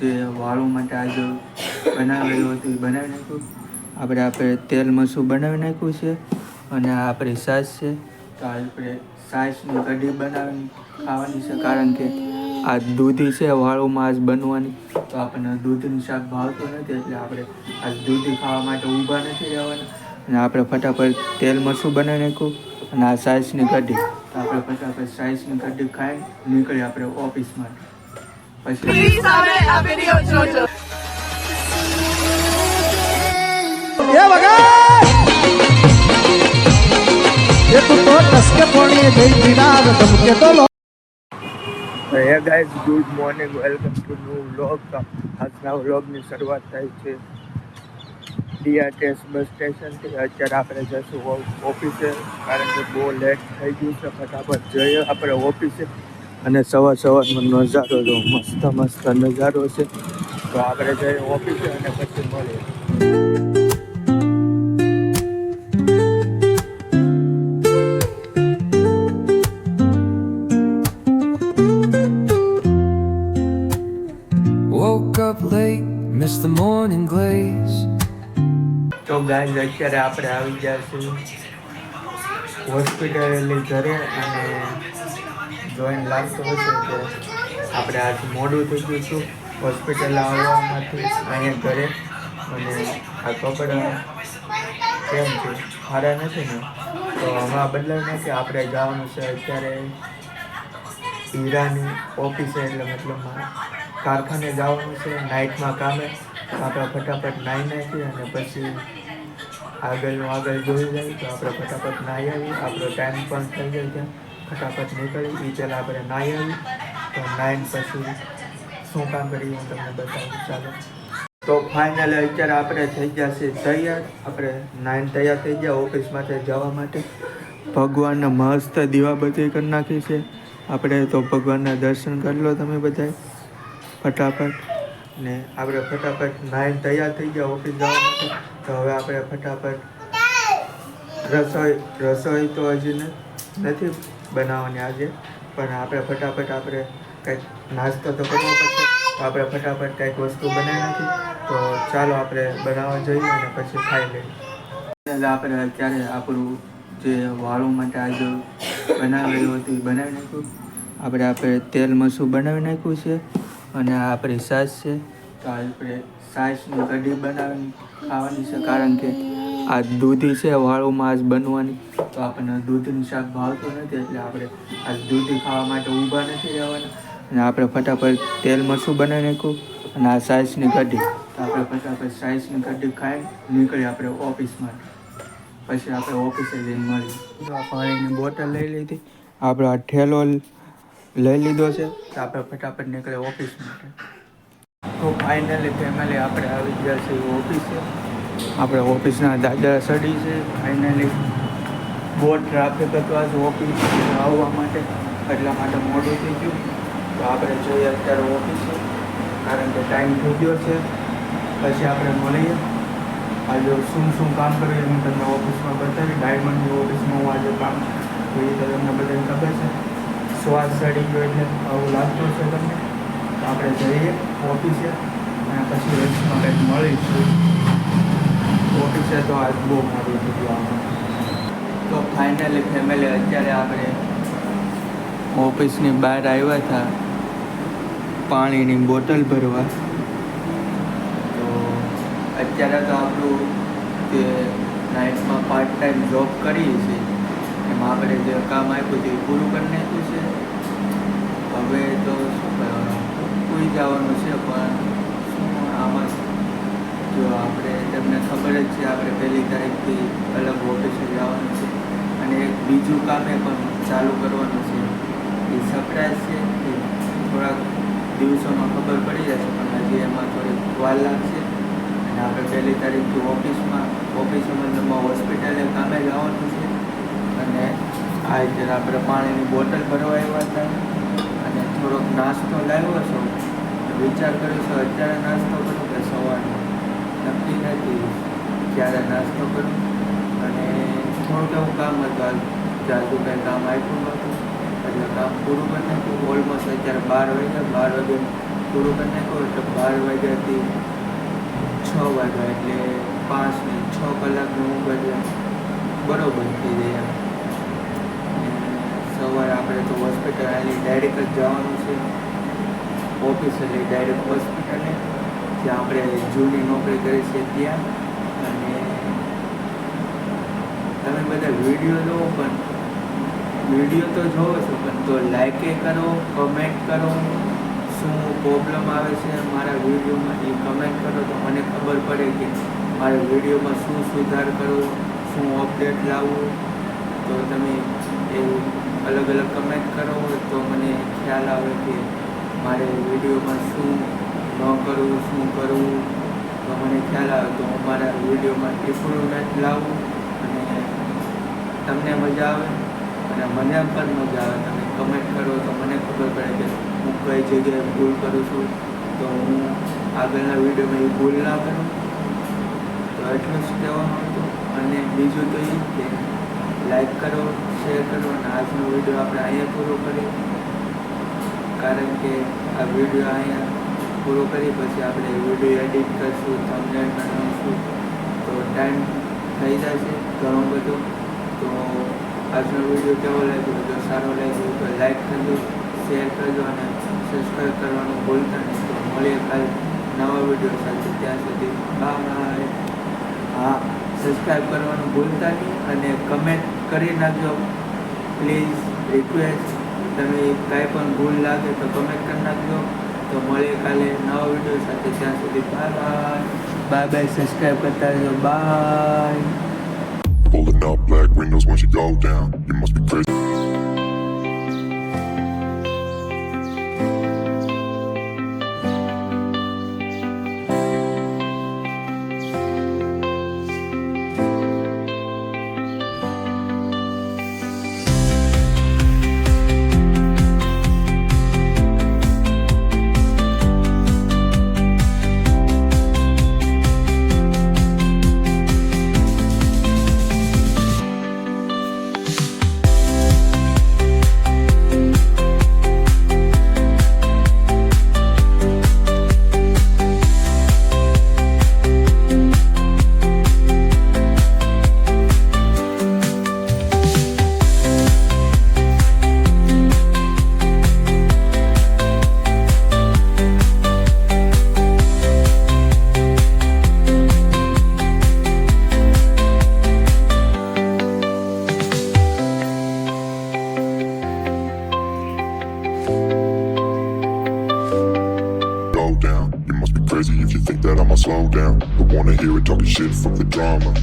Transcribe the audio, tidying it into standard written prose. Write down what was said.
જે વાળું માટે આજે બનાવેલું હતું એ બનાવી નાખ્યું. આપણે તેલ મરચું બનાવી નાખ્યું છે અને આ આપણી છાશ છે. તો આપણે છાશની કઢી બનાવીને ખાવાની છે, કારણ કે આ દૂધી છે વાળુંમાં આજ બનવાની. તો આપણને દૂધનું શાક ભાવતું નથી, એટલે આપણે આજ દૂધી ખાવા માટે ઊભા નથી રહેવાના. અને આપણે ફટાફટ તેલ મરચું બનાવી નાખ્યું અને આ છાશની કઢી. તો આપણે ફટાફટ છાશની કઢી ખાઈ નીકળીએ આપણે ઓફિસ માટે. પછી hey guys, good morning, welcome to new vlog. આજના વ્લોગની શરૂઆત થાય છે DRTS બસ સ્ટેશનથી. અત્યારે આપણે જઈશું ઓફિસે, કારણ કે બહુ લેટ થઈ ગયું છે. ફટાફટ જઈએ આપણે ઓફિસે. અને સવારનો નજારો જો મસ્ત નજારો છે. તો આપણે જઈએ ઓફિસે અને પછી મળીએ. Woke up late, missed the morning glaze. તો ગાઈઝ, અત્યારે આપણે આવી ગયા છીએ હોસ્પિટલે ઘરે. અને જોઈને લાગતું હશે કે આપણે આજ મોડું થઈ ગયું છું હોસ્પિટલ આવવામાંથી અહીંયા ઘરે. અને આ કપડાં કેમ છે, સારા નથી ને? તો હમણાં બદલાવી નાખી. આપણે જવાનું છે અત્યારે હીરાની ઓફિસે, એટલે મતલબમાં કારખાને જવાનું છે નાઇટમાં કામે. આપણે ફટાફટ નાહી નાખીએ અને પછી આગળ જોઈ જાય. તો આપણે ફટાફટ નાહી આવીએ. આપણો ટાઈમ પણ થઈ જાય ત્યાં. ફટાફટ નીકળી એ પહેલાં આપણે નાહી આવીએ. તો નાહીને પછી શું કામ કરીએ હું તમને બતાવું, ચાલો. તો ફાઇનલ અત્યારે આપણે થઈ ગયા છે તૈયાર. આપણે નાહીને તૈયાર થઈ ગયા ઓફિસમાંથી જવા માટે. ભગવાનને મસ્ત દીવાબત્તી કરી નાખી છે આપણે. તો ભગવાનના દર્શન કરી લો તમે બધાએ ફટાફટ. ને આપણે ફટાફટ નાહીને તૈયાર થઈ ગયા ઓફિસ જવા માટે. તો હવે આપણે ફટાફટ રસોઈ તો હજી નથી બનાવવાની આજે, પણ આપણે ફટાફટ કંઈક નાસ્તો તો કરવો પડશે. તો આપણે ફટાફટ કંઈક વસ્તુ બનાવી નાખી. તો ચાલો આપણે બનાવવા જઈએ અને પછી ખાઈ લઈએ. એટલે આપણે અત્યારે આપણું જે વાળું માટે આજે બનાવેલું હતું એ બનાવી નાખ્યું. આપણે તેલ મરચું બનાવી નાખ્યું છે અને આ આપણી છાશ છે. તો આપણે છાશની કઢી બનાવીને ખાવાની છે, કારણ કે આ દૂધી છે વાળુંમાં આજ બનવાની. તો આપણને દૂધનું શાક ભાવતું નથી, એટલે આપણે આજ દૂધી ખાવા માટે ઊભા નથી રહેવાના. અને આપણે ફટાફટ તેલ મરચું બનાવી નાખ્યું અને આ છાશની કઢી. તો આપણે ફટાફટ છાશની કઢી ખાઈ નીકળીએ આપણે ઓફિસ માટે. પછી આપણે ઓફિસે જઈને મળીએ. તો આ પાણીની બોટલ લઈ લીધી, આપણો આ ઠેલો લઈ લીધો છે. તો આપણે ફટાફટ નીકળીએ ઓફિસ માટે. તો ફાઇનલી ફેમિલી આપણે આવી ગયા છીએ ઓફિસે. આપણે ઓફિસના દાદા સડી છે. ફાઇનલી બહુ ટ્રાફિક હતું આજ ઓફિસ આવવા માટે, એટલા માટે મોડું થઈ ગયું. તો આપણે જોઈએ અત્યારે ઓફિસે, કારણ કે ટાઈમ થઈ ગયો છે. પછી આપણે મળીએ. આજે શું કામ કરીએ હું તમને ઓફિસમાં બતાવી. ડાયમંડની ઓફિસમાં હું આજે કામ કરીએ તો તમને બધાને ખબર છે. શ્વાસ ચડી ગયો એટલે આવું લાગતું છે તમને. તો આપણે જઈએ ઓફિસે અને પછી રસ્તમાં કંઈક મળીશું. ઓફિસે તો આજ બહુ મોડું થઈ ગયું. તો ફાઇનલી ફેમિલી અત્યારે આપણે ઓફિસની બહાર આવ્યા હતા પાણીની બોટલ ભરવા. તો અત્યારે તો આપણું જે નાઇટમાં પાર્ટ ટાઈમ જોબ કરીએ છીએ એમાં આપણે જે કામ આપ્યું તે પૂરું કરી નાખ્યું છે. હવે તો શું કરવાનું, સૂઈ જવાનું છે. પણ આમાં જો આપણે તમને ખબર જ છે આપણે 1લી તારીખથી અલગ ઓફિસે જવાનું છે. અને એક બીજું કામે પણ ચાલુ કરવાનું છે. એ સરપ્રાઈઝ છે. એ થોડાક દિવસોમાં ખબર પડી જશે, પણ હજી એમાં થોડીક વાર લાગશે. અને આપણે 1લી તારીખથી ઓફિસમાં હોસ્પિટલે કામે જવાનું છે. અને આ રીતે આપણે પાણીની બોટલ ભરવા આવ્યા હતા અને થોડોક નાસ્તો લાવ્યો છો. વિચાર કર્યો છે અત્યારે નાસ્તો કરું કે સવારનો, નક્કી નથી ક્યારે નાસ્તો કરું. અને થોડુંક એવું કામ હતું, જાજુ કંઈ કામ આપ્યું નહોતું એટલે કામ પૂરું કરી નાખ્યું. ઓલમોસ્ટ અત્યારે 12 વાગ્યા. 12 વાગે પૂરું કરી નાખ્યું એટલે 12 વાગ્યાથી 6 વાગ્યા એટલે 5 ને 6 કલાકની ઊંઘ એટલે બરોબર થઈ જાય એમ. સવારે આપણે તો હોસ્પિટલ આવી ડાયરેક્ટ જ જવાનું છે ઓફિસે, ડાયરેક્ટ હોસ્પિટલે જ્યાં આપણે જૂની નોકરી કરી છે ત્યાં. અને તમે બધા વિડીયો લો પણ વિડીયો તો જોવો છો પણ તો લાઈકે કરો, કમેન્ટ કરો, શું પ્રોબ્લેમ આવે છે મારા વિડીયોમાં એ કમેન્ટ કરો તો મને ખબર પડે કે મારા વિડીયોમાં શું સુધાર કરવો, શું અપડેટ લાવવું. તો તમે એવું અલગ અલગ કમેન્ટ કરો તો મને ખ્યાલ આવે કે મારે વિડીયોમાં શું ન કરવું, શું કરવું. તો મને ખ્યાલ આવે તો હું મારા વિડીયોમાં ઇમ્પ્રુવમેન્ટ લાવું અને તમને મજા આવે અને મને પણ મજા આવે. તમે કમેન્ટ કરો તો મને ખબર પડે કે હું કઈ જગ્યાએ ભૂલ કરું છું તો હું આગળના વિડીયોમાં એ ભૂલ ના કરું. તો એટલું જ કહેવાનું હતું. અને બીજું તો એ કે લાઈક કરો, શેર કરો અને આજનો વિડીયો આપણે અહીંયા પૂરો કરીએ. કારણ કે આ વિડીયો અહીંયા પૂરો કરી પછી આપણે વિડીયો એડિટ કરીશું, થંબનેલ બનાવીશું તો ટાઈમ થઈ જશે ઘણો બધો. તો આજનો વિડીયો કેવો લાગ્યો, જો સારો લાગ્યો તો લાઈક કરજો, શેર કરજો અને સબસ્ક્રાઈબ કરવાનું ભૂલતા નહીં. તો મળીએ કાલે નવા વિડીયો સાથે, ત્યાં સુધી બાય. હા, સબસ્ક્રાઈબ કરવાનું ભૂલતા નહીં અને કમેન્ટ કરી નાખજો પ્લીઝ, રિક્વેસ્ટ. તમે કાંઈ પણ ભૂલ લાગે તો કમેન્ટ કરી નાખજો. તો મળીએ કાલે નવા વિડીયો સાથે, ત્યાં સુધી બાય બાય. સબસ્ક્રાઈબ કરતા રહેજો. By. Pulling up black windows once you go down. You must be crazy. Down. You must be crazy if you think that I'ma slow down. Don't wanna hear it talking shit from the drama.